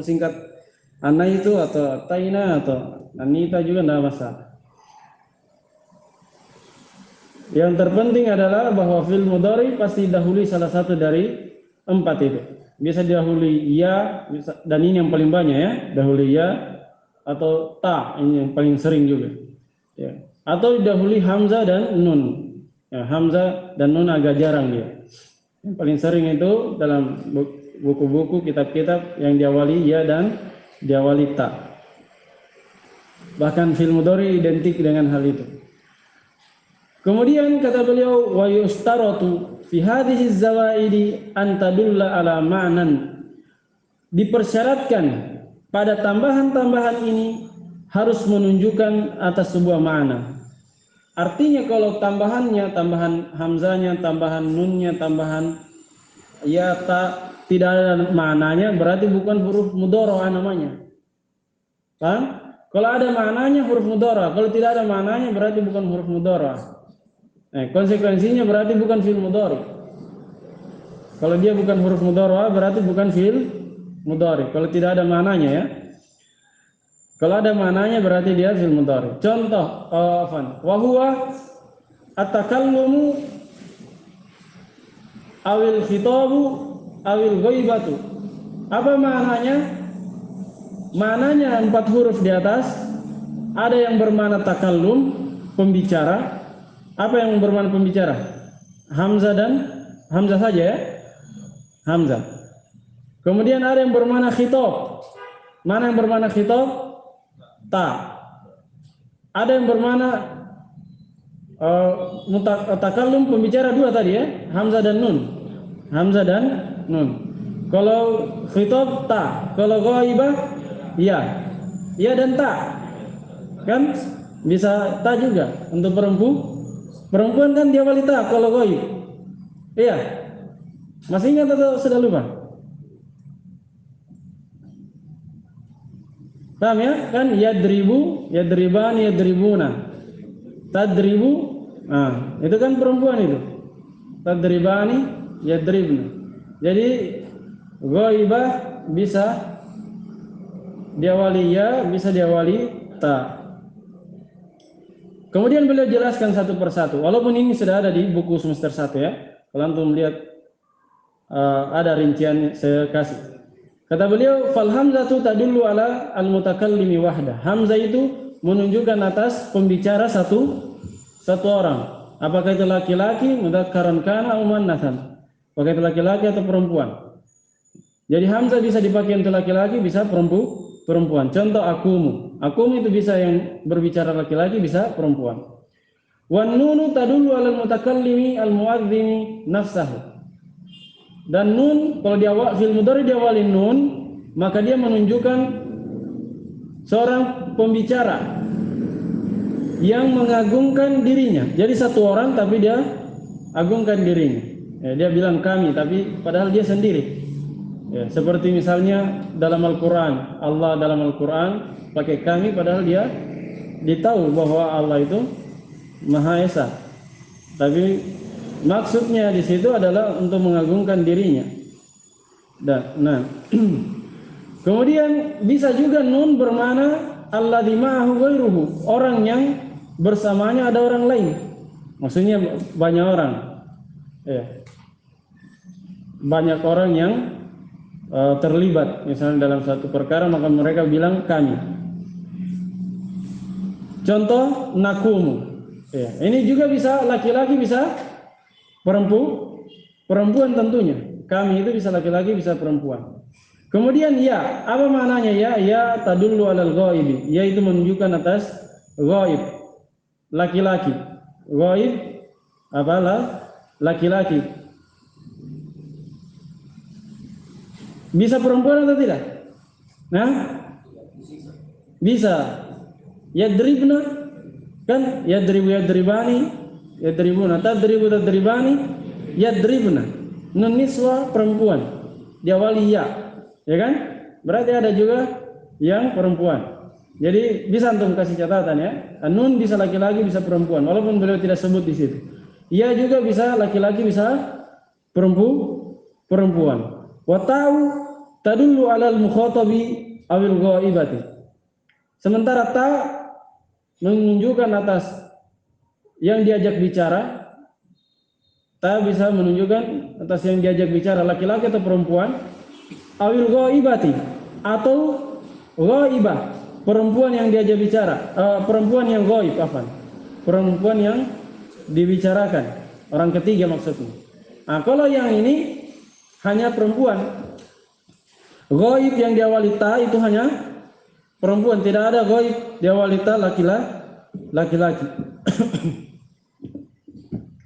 singkat ana itu atau ataina atau Anita juga tidak masalah. Yang terpenting adalah bahwa fi'il mudhari pasti dahului salah satu dari 4 itu. Bisa didahului ya, dan ini yang paling banyak ya, dahului ya atau ta, ini yang paling sering juga. Ya. Atau didahului hamzah dan nun. Ya, hamzah dan nun agak jarang dia. Yang paling sering itu dalam buku-buku, kitab-kitab yang diawali ya dan diawali ta. Bahkan fi'il mudhari identik dengan hal itu. Kemudian kata beliau, wa yustaratu fi hadhihi zawaidi an tadulla ala ma'nan. Dipersyaratkan pada tambahan-tambahan ini harus menunjukkan atas sebuah makna. Artinya kalau tambahannya, tambahan hamzanya, tambahan nunnya, tambahan ya ta tidak ada maknanya, berarti bukan huruf mudhara namanya. Paham? Kalau ada maknanya huruf mudhara, kalau tidak ada maknanya berarti bukan huruf mudhara. Konsekuensinya berarti bukan fi'il mudhari. Kalau dia bukan huruf mudhari berarti bukan fi'il mudhari. Kalau tidak ada maknanya ya. Kalau ada maknanya berarti dia fi'il mudhari. Contoh, wa huwa at-takallumu awil khitabu awil ghaibatu. Apa maknanya? Maknanya 4 huruf di atas. Ada yang bermakna takallum, pembicara. Apa yang bermakna pembicara? Hamzah dan hamzah saja ya. Hamzah. Kemudian ada yang bermakna khitab. Mana yang bermakna khitab? Ta. Ada yang bermakna takallum, pembicara 2 tadi ya. Hamzah dan nun. Hamzah dan nun. Kalau khitab ta, kalau ghaibah ya. Ya dan ta. Kan bisa ta juga untuk perempuan kan dia wanita kalau ghaib. Iya. Masih ingat atau sudah lupa? Paham ya? Kan yadribu, yadribani, yadribuna. Tadribu, itu kan perempuan itu. Tadribani, yadribna. Jadi ghaibah bisa diawali ya, bisa diawali ta. Kemudian beliau jelaskan satu persatu. Walaupun ini sudah ada di buku semester 1 ya. Kalau antum lihat ada rincian saya kasih. Kata beliau, fal hamzatu tadullu ala al mutakallimi wahda. Hamzah itu menunjukkan atas pembicara satu orang. Apakah itu laki-laki, mudzakkaran kana atau muannatsan? Apakah itu laki-laki atau perempuan? Jadi hamzah bisa dipakai untuk laki-laki, bisa perempuan. Contoh akumu. Akumu itu bisa yang berbicara laki-laki, bisa perempuan. Wan nunu tadullu alal mutakallimi al muadzimi nafsahu. Dan nun kalau dia fil mudhari diawali nun, maka dia menunjukkan seorang pembicara yang mengagungkan dirinya. Jadi satu orang tapi dia agungkan dirinya. Dia bilang kami tapi padahal dia sendiri. Ya, seperti misalnya dalam Al-Quran, Allah dalam Al-Quran pakai kami padahal dia ditahu bahwa Allah itu Maha Esa. Tapi maksudnya di situ adalah untuk mengagungkan dirinya. Nah, kemudian bisa juga nun bermakna alladzi ma'ahu ghairuhu, orang yang bersamanya ada orang lain. Maksudnya banyak orang. Ya. Banyak orang yang terlibat misalnya dalam satu perkara, maka mereka bilang kami. Contoh nakumu. Ya, ini juga bisa laki-laki, bisa perempuan tentunya. Kami itu bisa laki-laki, bisa perempuan. Kemudian ya, apa maknanya ya? Ya tadullu alal ghaibi. Ya itu menunjukkan atas ghaib. Laki-laki. Ghaib apalah? Laki-laki. Bisa perempuan atau tidak? Nah, bisa. Yadribna kan yadribani, yadribuna, tadribani, yadribna. Nun niswa perempuan. Diawali ya kan? Berarti ada juga yang perempuan. Jadi bisa antum kasih catatan ya. Nun bisa laki-laki, bisa perempuan. Walaupun beliau tidak sebut di situ. Ya juga bisa laki-laki, bisa perempuan. Wa ta'u tadullu 'alal mukhatabi awil ghaibati. Sementara ta menunjukkan atas yang diajak bicara Ta bisa menunjukkan atas yang diajak bicara laki-laki atau perempuan. Awil ghaibati, atau ghaibah, perempuan yang diajak bicara, perempuan yang ghaib, perempuan yang dibicarakan, orang ketiga maksudnya. Nah, kalau yang ini hanya perempuan, ghaib yang diawali ta itu hanya perempuan, tidak ada ghaib diawali ta laki-laki.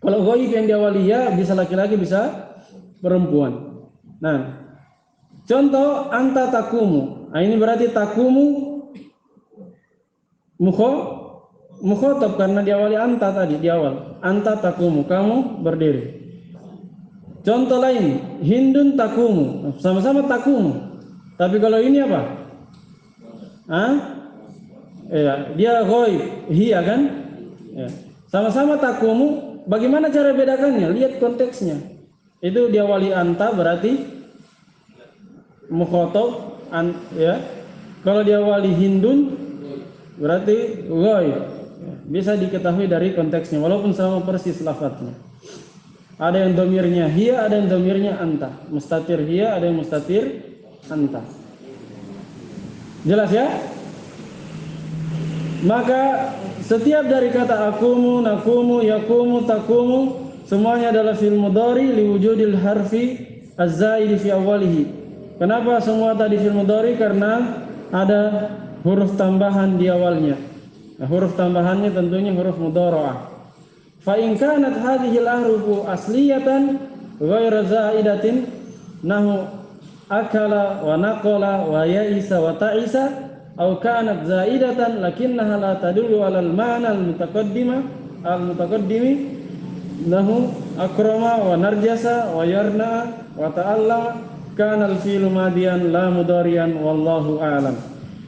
Kalau ghaib yang diawali ya bisa laki-laki bisa perempuan. Nah, contoh anta takumu. Nah, ini berarti takumu mukhotab karena diawali anta tadi di awal. Anta takumu, kamu berdiri. Contoh lain, Hindun takumu. Sama-sama takumu. Tapi kalau ini apa? Ya, dia ghaib, hiya kan? Ya. Sama-sama takumu. Bagaimana cara bedakannya? Lihat konteksnya. Itu diawali anta berarti mukhotab, ya. Kalau diawali Hindun berarti ghaib. Bisa diketahui dari konteksnya walaupun sama persis lafadznya. Ada yang domirnya hiya, ada yang domirnya anta. Mustatir hiya, ada yang mustatir anta. Jelas ya? Maka setiap dari kata akumu, nakumu, yakumu, takumu semuanya adalah fi'il mudhari liwujudil harfi az-zaid fi awwalihi. Kenapa semua tadi fi'il mudhari? Karena ada huruf tambahan di awalnya. Nah, huruf tambahannya tentunya huruf mudhara'ah. Fa in kanat hadhihi al-ahrufu asliyatan ghayra zaidatin nahu akala wa naqala wa ya'isa wa ta'isa aw kanat zaidatan lakinnaha la tadullu 'ala al-ma'na al-mutaqaddimi nahu akrama wa narjasa wa yarna wa ta'alla kana al-fi'lu madiyan la mudhari'an wallahu a'lam.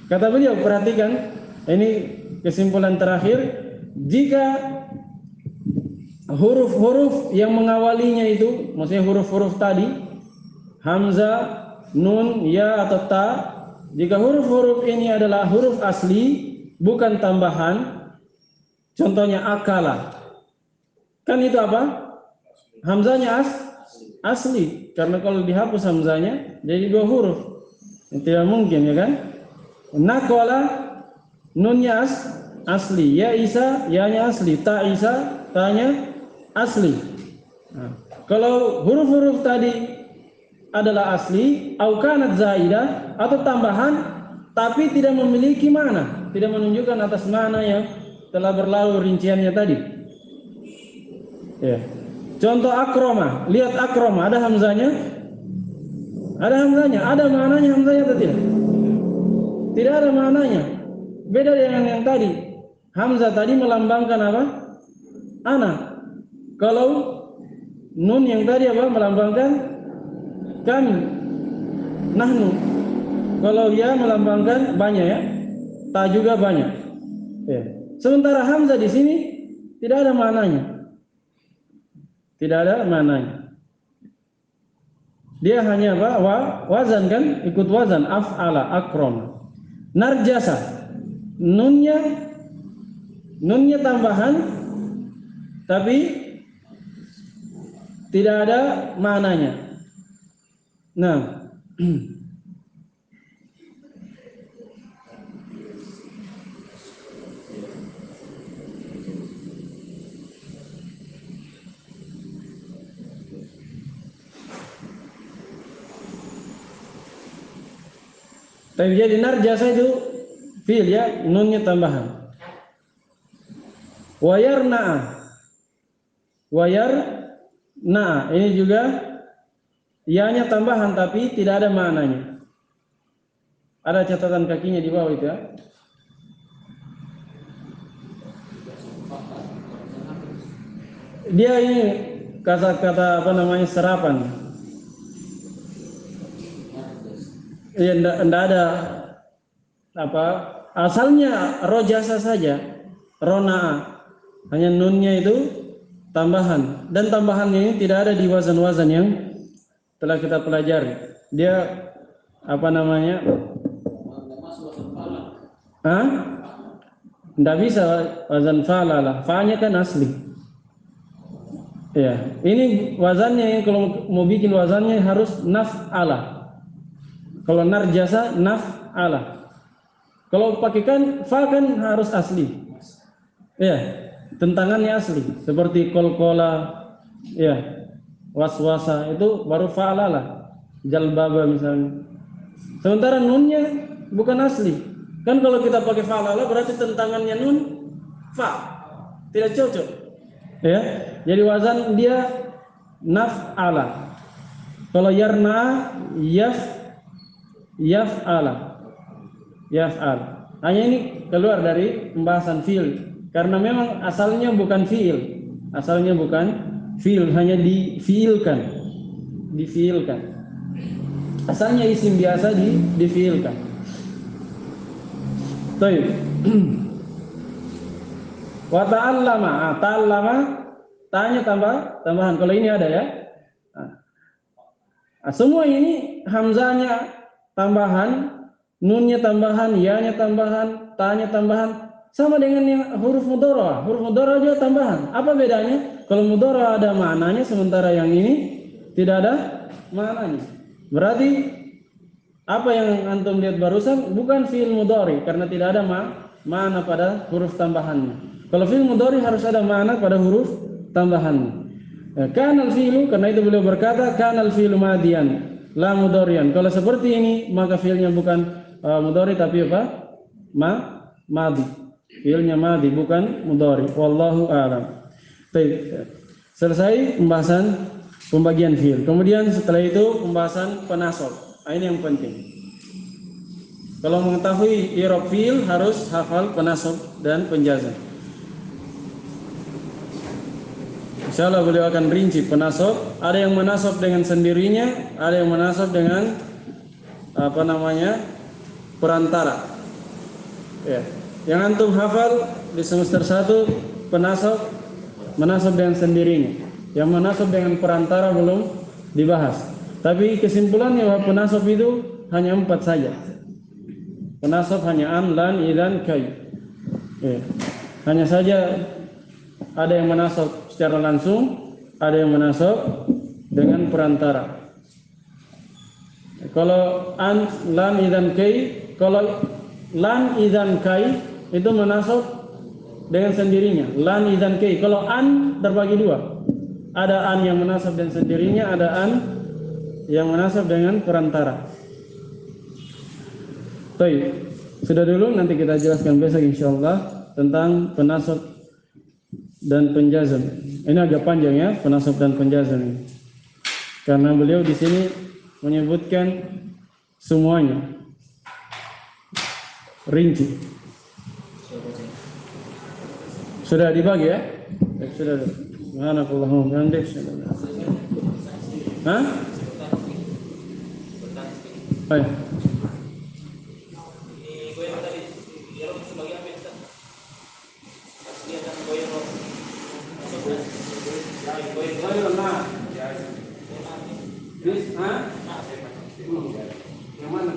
Kata beliau, perhatikan ini kesimpulan terakhir, jika huruf-huruf yang mengawalinya itu, maksudnya huruf-huruf tadi, hamzah, nun, ya atau ta, jika huruf-huruf ini adalah huruf asli, bukan tambahan, contohnya akala, kan itu apa? Hamzahnya asli, karena kalau dihapus hamzahnya jadi 2 huruf, tidak mungkin ya kan? Naqala, nunnya asli, ya isa, ya-nya asli, ta isa, ta-nya asli. Nah, kalau huruf-huruf tadi adalah asli, au kanat zaidah atau tambahan, tapi tidak memiliki makna, tidak menunjukkan atas makna yang telah berlalu rinciannya tadi. Ya. Contoh akroma, lihat akroma, ada hamzahnya? Ada hamzahnya, ada maknanya hamzahnya atau tidak? Tidak ada maknanya. Beda dengan yang tadi. Hamzah tadi melambangkan apa? Ana. Kalau nun yang tadi apa? Melambangkan kami. Nahnu. Kalau ya melambangkan banyak ya. Ta juga banyak. Ya. Sementara hamzah di sini tidak ada maknanya. Tidak ada maknanya. Dia hanya apa? Wazan kan? Ikut wazan. Af'ala, akrama. Narjasa, nunnya tambahan, tapi tidak ada maknanya. Nah, tapi jadi narjasa itu fi'il ya, nunnya tambahan. Wayarna'a, ini juga ya-nya tambahan tapi tidak ada maknanya. Ada catatan kakinya di bawah itu ya. Dia ini kata-kata apa namanya, serapan. Ya, enggak ada apa, asalnya rojasa saja, rona'a, hanya nunnya itu tambahan, dan tambahannya ini tidak ada di wazan-wazan yang telah kita pelajari. Dia apa namanya? Enggak bisa wazan fa'ala lah, fa'nya kan asli. Ya, ini wazannya yang kalau mau bikin wazannya harus naf'ala. Kalau narjasa naf'ala. Kalau pakai kan fa kan harus asli. Ya, tentangannya asli. Seperti kolkola, ya, waswasa itu baru fa'alala. Jalbaba misalnya. Sementara nunnya bukan asli. Kan kalau kita pakai fa'alala berarti tentangannya nun fa. Tidak cocok. Ya. Jadi wazan dia naf'ala. Kalau yarna yaf'ala. Yaf'al. Hanya ini keluar dari pembahasan fi'il karena memang asalnya bukan fi'il. Asalnya bukan fi'il, hanya difi'ilkan. Difi'ilkan. Asalnya isim biasa difi'ilkan. Baik. Wa ta'allama, ta'allama tanya tambahan. Kalau ini ada ya. Semua ini hamzanya tambahan, nunnya tambahan, ya-nya tambahan, ta-nya tambahan, sama dengan yang huruf mudhara. Huruf mudhara juga tambahan. Apa bedanya? Kalau mudhara ada maknanya, sementara yang ini tidak ada maknanya. Berarti apa yang antum lihat barusan bukan fi'il mudhari karena tidak ada makna pada huruf tambahannya. Kalau fi'il mudhari harus ada makna pada huruf tambahannya. Kanal fi'lu, karena itu beliau berkata kanal fi'lu madian la mudharian. Kalau seperti ini maka fi'ilnya bukan mudhari tapi apa? Madi. Fi'ilnya madi bukan mudhari. Wallahu a'lam. Baik. Selesai pembahasan pembagian fi'il. Kemudian setelah itu pembahasan penasab. Ini yang penting. Kalau mengetahui i'rab fi'il harus hafal penasab dan penjazam. Insyaallah beliau akan rinci penasab. Ada yang menasab dengan sendirinya, ada yang menasab dengan perantara. Ya. Yang antum hafal di semester 1 penasab menasab dengan sendirinya. Yang menasab dengan perantara belum dibahas. Tapi kesimpulannya bahwa penasab itu hanya 4 saja. Penasab hanya an, lan, idzan, kai. Ya. Hanya saja ada yang menasab secara langsung, ada yang menasab dengan perantara. Kalau an, lan, idzan, kai, kalau lan, idzan, kai itu menasab dengan sendirinya. Lan, idzan, kai. Kalau an terbagi 2. Ada an yang menasab dengan sendirinya, ada an yang menasab dengan perantara. Baik. Sudah dulu, nanti kita jelaskan besok insyaallah tentang penasab dan penjazam. Ini agak panjang ya, penasab dan penjazam ini. Karena beliau di sini menyebutkan semuanya rinci. Sudah dibagi ya? Sudah. Subhanakallahumma wa bihamdika. Hah? Baik. Yang mana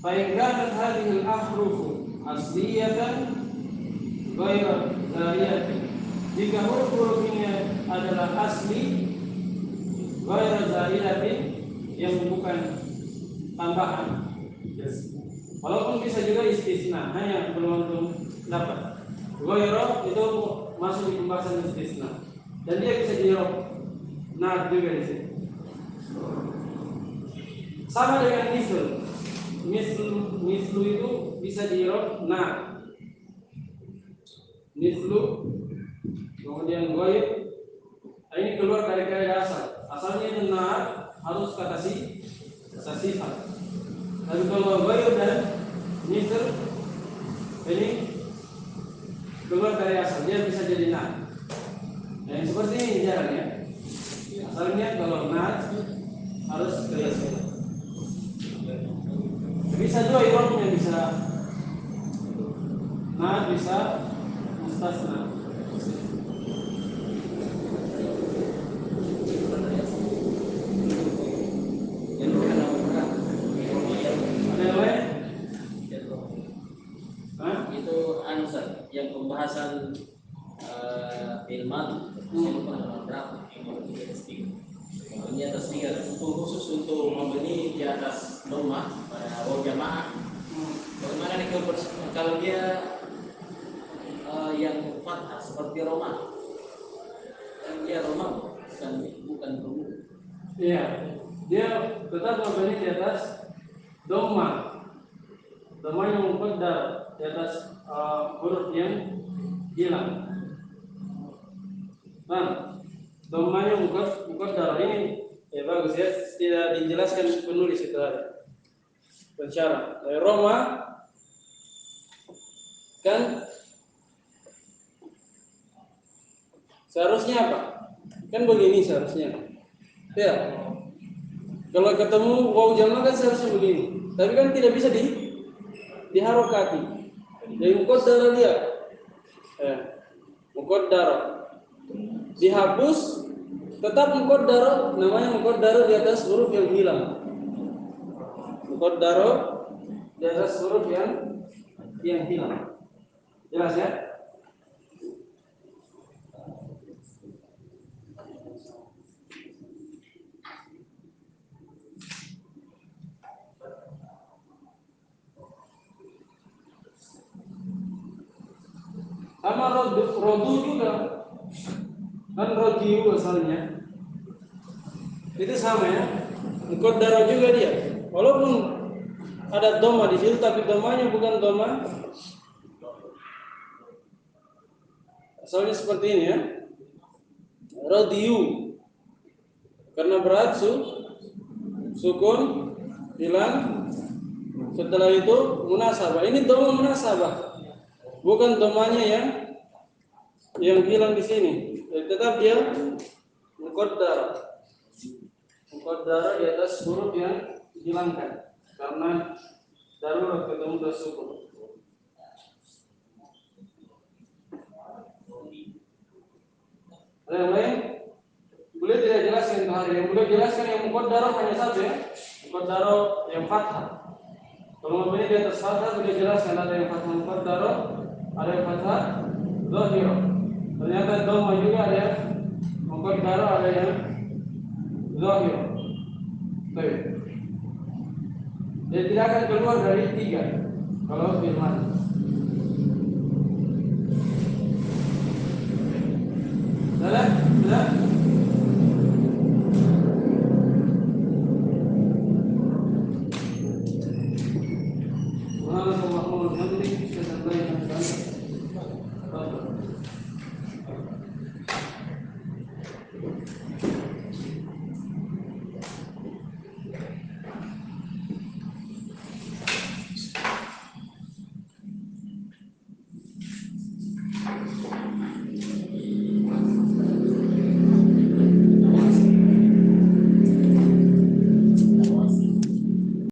فإن كانت هذه الأحرف أصلية غير زائدة. Jika huruf-huruf ini adalah asli غير زائدة yang bukan tambahan. Walaupun bisa juga istisna, hanya belum dapat. Ghairah itu masuk di pembahasan istisna. Dan dia bisa di-i'rab nah juga di sini. Sama dengan mislu itu bisa di-i'rab nah. Mislu kemudian ghair ini keluar dari kaidah asal. Asalnya itu nah harus kata sifat. Tapi kalau ghair dan misl ini keluar dari asal, dia bisa jadi nah. Yang seperti ini jarang ya. Asalnya kalau nah harus kias. Bisa juga irobnya bisa nah bisa mustasna. Ada yang lain? Hah? Itu answer yang pembahasan ilmu berapa membeli atas tiga khusus untuk membeli di atas rumah pada waw jamaah. Bagaimana nih kalau dia yang fathah seperti Roma, kan dia Roma bukan Roma. Iya, dia tetap membeli di atas doma. Doma yang muqaddar di atas huruf yang hilang. Nah, doma yang muqaddar ini ya bagus ya, tidak dijelaskan penulis itu ada. Pensyarah Roma kan seharusnya apa? Kan begini seharusnya. Ya. Kalau ketemu waw jama kan seharusnya begini. Tapi kan tidak bisa diharokati. Jadi muqaddar dia. Ya. Muqaddar. Dihapus tetap muqaddar, namanya muqaddar di atas huruf yang hilang. Muqaddar di atas huruf yang hilang. Jelas ya? Sama rodu juga kan rodiu asalnya itu sama ya, muqaddar juga dia walaupun ada doma di situ tapi domanya bukan doma asalnya seperti ini ya, rodiu karena berat sukun hilang setelah itu munasabah, ini doma munasabah bukan domanya yang hilang di sini. Jadi tetap dia muqaddar di atas huruf yang dihilangkan karena darurat ketemu tersukun. Ada yang lain? Boleh tidak jelaskan itu hari? Yang boleh jelaskan yang muqaddar hanya satu ya, muqaddar yang fathah. Kalau mau di atas fathah boleh jelaskan ada yang fathah muqaddar, ada yang fathah dhahir. Ternyata doma juga ada yang muqaddar, ada yang dhahir. Baik. Jadi tidak akan keluar dari 3 kalau firman. Sudah?